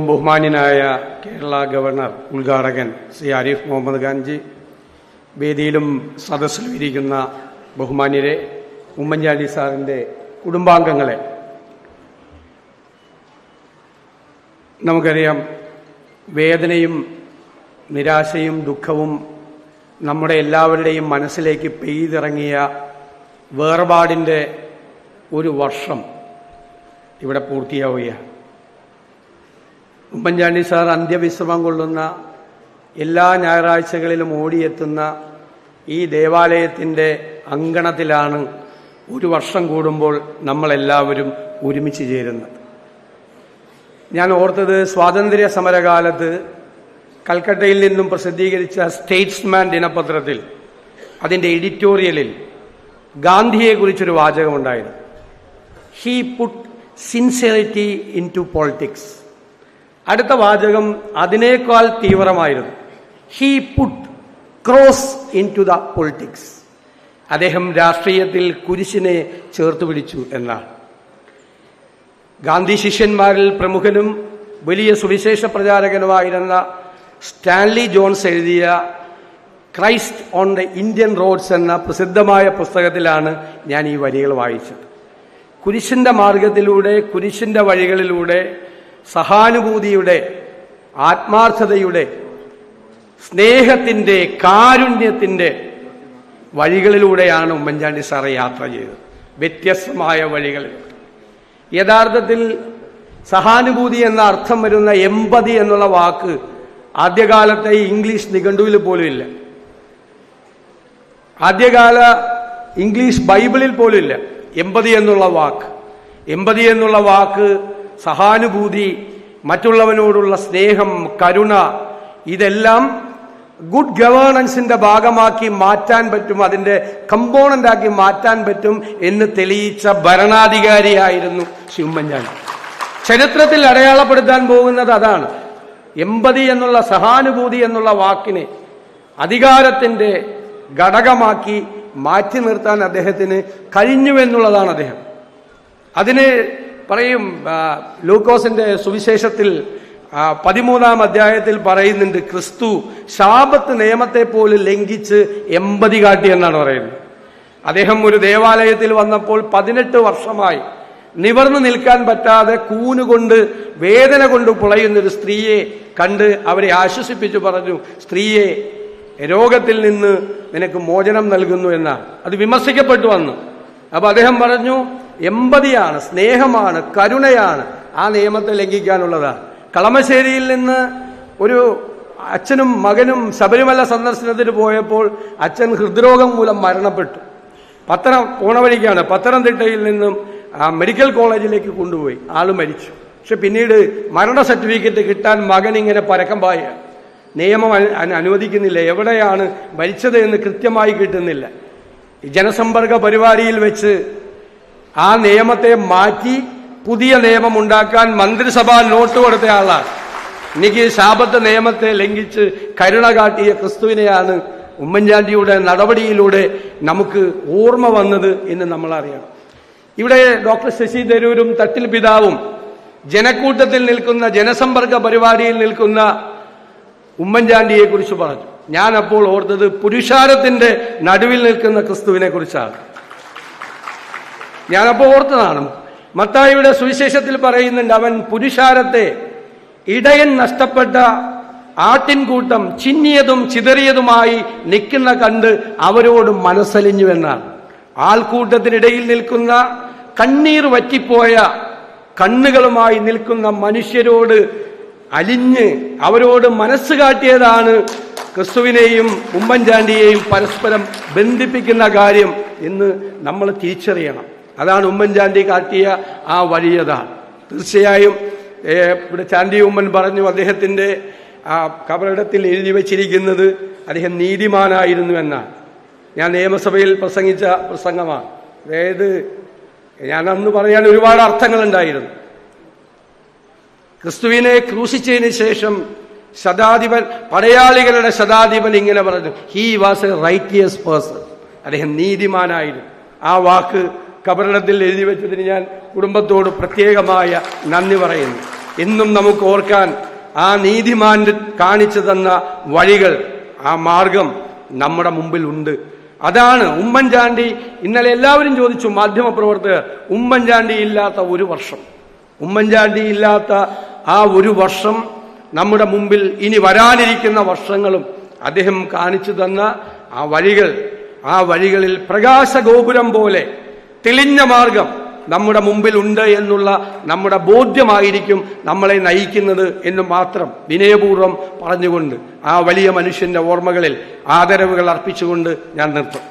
ഏറ്റവും ബഹുമാന്യനായ കേരള ഗവർണർ ഉദ്ഘാടകൻ ശ്രീ ആരിഫ് മുഹമ്മദ് ഖാൻജി, വേദിയിലും സദസ്സിലും ഇരിക്കുന്ന ബഹുമാന്യരെ, ഉമ്മൻചാണ്ടി സാറിൻ്റെ കുടുംബാംഗങ്ങളെ, നമുക്കറിയാം വേദനയും നിരാശയും ദുഃഖവും നമ്മുടെ എല്ലാവരുടെയും മനസ്സിലേക്ക് പെയ്തിറങ്ങിയ വേർപാടിൻ്റെ ഒരു വർഷം ഇവിടെ പൂർത്തിയാവുകയാണ്. ഉമ്മൻചാണ്ടി സാർ അന്ത്യവിശ്രമം കൊള്ളുന്ന എല്ലാ ഞായറാഴ്ചകളിലും ഓടിയെത്തുന്ന ഈ ദേവാലയത്തിൻ്റെ അങ്കണത്തിലാണ് ഒരു വർഷം കൂടുമ്പോൾ നമ്മളെല്ലാവരും ഒരുമിച്ച് ചേരുന്നത്. ഞാൻ ഓർത്തത്, സ്വാതന്ത്ര്യ സമരകാലത്ത് കൽക്കട്ടയിൽ നിന്നും പ്രസിദ്ധീകരിച്ച സ്റ്റേറ്റ്സ്മാൻ ദിനപത്രത്തിൽ അതിൻ്റെ എഡിറ്റോറിയലിൽ ഗാന്ധിയെക്കുറിച്ചൊരു വാചകമുണ്ടായിരുന്നു. He put sincerity into politics. അടുത്ത വാചകം അതിനേക്കാൾ തീവ്രമായിരുന്നു. He put cross into the politics. അദ്ദേഹം രാഷ്ട്രീയത്തിൽ കുരിശിനെ ചേർത്ത് പിടിച്ചു എന്നാണ്. ഗാന്ധി ശിഷ്യന്മാരിൽ പ്രമുഖനും വലിയ സുവിശേഷ പ്രചാരകനുമായിരുന്ന സ്റ്റാൻലി ജോൺസ് എഴുതിയ Christ on the Indian Roads എന്ന പ്രസിദ്ധമായ പുസ്തകത്തിലാണ് ഞാൻ ഈ വരികൾ വായിച്ചത്. കുരിശിന്റെ മാർഗത്തിലൂടെ, കുരിശിന്റെ വഴികളിലൂടെ, സഹാനുഭൂതിയുടെ, ആത്മാർത്ഥതയുടെ, സ്നേഹത്തിന്റെ, കാരുണ്യത്തിന്റെ വഴികളിലൂടെയാണ് ഉമ്മൻചാണ്ടി സാറ് യാത്ര ചെയ്തത്. വ്യത്യസ്തമായ വഴികളിൽ. യഥാർത്ഥത്തിൽ സഹാനുഭൂതി എന്ന അർത്ഥം വരുന്ന എമ്പതി എന്നുള്ള വാക്ക് ആദ്യകാലത്തെ ഇംഗ്ലീഷ് നിഘണ്ടുവിൽ പോലും ഇല്ല. ആദ്യകാല ഇംഗ്ലീഷ് ബൈബിളിൽ പോലും ഇല്ല എമ്പതി എന്നുള്ള വാക്ക്. എമ്പതി എന്നുള്ള വാക്ക് സഹാനുഭൂതി, മറ്റുള്ളവനോടുള്ള സ്നേഹം, കരുണ, ഇതെല്ലാം ഗുഡ് ഗവേണൻസിന്റെ ഭാഗമാക്കി മാറ്റാൻ പറ്റും, അതിന്റെ കമ്പോണന്റ് ആക്കി മാറ്റാൻ പറ്റും എന്ന് തെളിയിച്ച ഭരണാധികാരിയായിരുന്നു ശ്രീ ഉമ്മൻചാണ്ടി. ചരിത്രത്തിൽ അടയാളപ്പെടുത്താൻ പോകുന്നത് അതാണ്. എമ്പതി എന്നുള്ള, സഹാനുഭൂതി എന്നുള്ള വാക്കിനെ അധികാരത്തിന്റെ ഘടകമാക്കി മാറ്റി നിർത്താൻ അദ്ദേഹത്തിന് കഴിഞ്ഞുവെന്നുള്ളതാണ് അദ്ദേഹം. അതിന് പറയും, ലൂക്കോസിന്റെ സുവിശേഷത്തിൽ 13-ാം അധ്യായത്തിൽ പറയുന്നുണ്ട്, ക്രിസ്തു ശാബത്ത് നിയമത്തെ പോലും ലംഘിച്ച് എമ്പതി കാട്ടി എന്നാണ് പറയുന്നത്. അദ്ദേഹം ഒരു ദേവാലയത്തിൽ വന്നപ്പോൾ 18 വർഷമായി നിവർന്നു നിൽക്കാൻ പറ്റാതെ കൂനുകൊണ്ട്, വേദന കൊണ്ട് പുളയുന്നൊരു സ്ത്രീയെ കണ്ട് അവരെ ആശ്വസിപ്പിച്ചു പറഞ്ഞു, സ്ത്രീയെ, രോഗത്തിൽ നിന്ന് നിനക്ക് മോചനം നൽകുന്നു എന്നാണ്. അത് വിമർശിക്കപ്പെട്ടു വന്നു. അപ്പൊ അദ്ദേഹം പറഞ്ഞു, എമ്പതിയാണ്, സ്നേഹമാണ്, കരുണയാണ് ആ നിയമത്തെ ലംഘിക്കാനുള്ളതാണ്. കളമശ്ശേരിയിൽ നിന്ന് ഒരു അച്ഛനും മകനും ശബരിമല സന്ദർശനത്തിന് പോയപ്പോൾ അച്ഛൻ ഹൃദ്രോഗം മൂലം മരണപ്പെട്ടു. പോണ വഴിക്കാണ് പത്തനംതിട്ടയിൽ നിന്നും മെഡിക്കൽ കോളേജിലേക്ക് കൊണ്ടുപോയി. ആള് മരിച്ചു. പക്ഷെ പിന്നീട് മരണ സർട്ടിഫിക്കറ്റ് കിട്ടാൻ മകൻ ഇങ്ങനെ പരക്കം പായ, നിയമം അനുവദിക്കുന്നില്ല, എവിടെയാണ് മരിച്ചത് എന്ന് കൃത്യമായി കിട്ടുന്നില്ല. ജനസമ്പർക്ക പരിപാടിയിൽ വെച്ച് ആ നിയമത്തെ മാറ്റി പുതിയ നിയമം ഉണ്ടാക്കാൻ മന്ത്രിസഭ നോട്ട് കൊടുത്ത ആളാണ്. എനിക്ക് ശാബത്ത് നിയമത്തെ ലംഘിച്ച് കരുണ കാട്ടിയ ക്രിസ്തുവിനെയാണ് ഉമ്മൻചാണ്ടിയുടെ നടപടിയിലൂടെ നമുക്ക് ഓർമ്മ വന്നത് എന്ന് നമ്മൾ അറിയണം. ഇവിടെ ഡോക്ടർ ശശി തരൂരും തട്ടിൽ പിതാവും ജനക്കൂട്ടത്തിൽ നിൽക്കുന്ന, ജനസമ്പർക്ക പരിപാടിയിൽ നിൽക്കുന്ന ഉമ്മൻചാണ്ടിയെ കുറിച്ച് പറഞ്ഞു. ഞാൻ അപ്പോൾ ഓർത്തത് പുരുഷാരത്തിന്റെ നടുവിൽ നിൽക്കുന്ന ക്രിസ്തുവിനെ കുറിച്ചാണ്. ഞാനപ്പോൾ ഓർത്തതാണ്. മത്തായിയുടെ സുവിശേഷത്തിൽ പറയുന്നുണ്ട്, അവൻ പുരുഷാരത്തെ, ഇടയൻ നഷ്ടപ്പെട്ട ആട്ടിൻകൂട്ടം ചിന്നിയതും ചിതറിയതുമായി നിൽക്കുന്ന കണ്ട് അവരോട് മനസ്സലിഞ്ഞു എന്നാണ്. ആൾക്കൂട്ടത്തിനിടയിൽ നിൽക്കുന്ന, കണ്ണീർ വറ്റിപ്പോയ കണ്ണുകളുമായി നിൽക്കുന്ന മനുഷ്യരോട് അലിഞ്ഞ് അവരോട് മനസ്സ് കാട്ടിയതാണ് ക്രിസ്തുവിനെയും ഉമ്മൻചാണ്ടിയെയും പരസ്പരം ബന്ധിപ്പിക്കുന്ന കാര്യം എന്ന് നമ്മൾ തിരിച്ചറിയണം. അതാണ് ഉമ്മൻചാണ്ടി കാട്ടിയ ആ വഴിയതാണ്. തീർച്ചയായും ഇവിടെ ചാണ്ടി ഉമ്മൻ പറഞ്ഞു, അദ്ദേഹത്തിന്റെ ആ കബറിടത്തിൽ എഴുതി വച്ചിരിക്കുന്നത് അദ്ദേഹം നീതിമാനായിരുന്നു എന്നാണ്. ഞാൻ നിയമസഭയിൽ പ്രസംഗിച്ച പ്രസംഗമാണ്. അതായത് ഞാൻ അന്ന് പറയാൻ ഒരുപാട് അർത്ഥങ്ങളുണ്ടായിരുന്നു. ക്രിസ്തുവിനെ ക്രൂശിച്ചതിന് ശേഷം ശതാധിപൻ, പടയാളികളുടെ ശതാധിപൻ ഇങ്ങനെ പറഞ്ഞു, he was A righteous person. അദ്ദേഹം നീതിമാനായിരുന്നു. ആ വാക്ക് കബറിടത്തിൽ എഴുതി വെച്ചതിന് ഞാൻ കുടുംബത്തോട് പ്രത്യേകമായ നന്ദി പറയുന്നു. എന്നും നമുക്ക് ഓർക്കാൻ ആ നീതിമാൻ കാണിച്ചു തന്ന വഴികൾ, ആ മാർഗം നമ്മുടെ മുമ്പിൽ ഉണ്ട്. അതാണ് ഉമ്മൻചാണ്ടി. ഇന്നലെ എല്ലാവരും ചോദിച്ചു, മാധ്യമപ്രവർത്തകർ, ഉമ്മൻചാണ്ടി ഇല്ലാത്ത ഒരു വർഷം, ഉമ്മൻചാണ്ടി ഇല്ലാത്ത ആ ഒരു വർഷം, നമ്മുടെ മുമ്പിൽ ഇനി വരാനിരിക്കുന്ന വർഷങ്ങളും അദ്ദേഹം കാണിച്ചു തന്ന ആ വഴികൾ, ആ വഴികളിൽ പ്രകാശഗോപുരം പോലെ തെളിഞ്ഞ മാർഗം നമ്മുടെ മുമ്പിൽ ഉണ്ട് എന്നുള്ള നമ്മുടെ ബോധ്യമായിരിക്കും നമ്മളെ നയിക്കുന്നത് എന്ന് മാത്രം വിനയപൂർവ്വം പറഞ്ഞുകൊണ്ട് ആ വലിയ മനുഷ്യന്റെ ഓർമ്മകളിൽ ആദരവുകൾ അർപ്പിച്ചുകൊണ്ട് ഞാൻ നിർത്തും.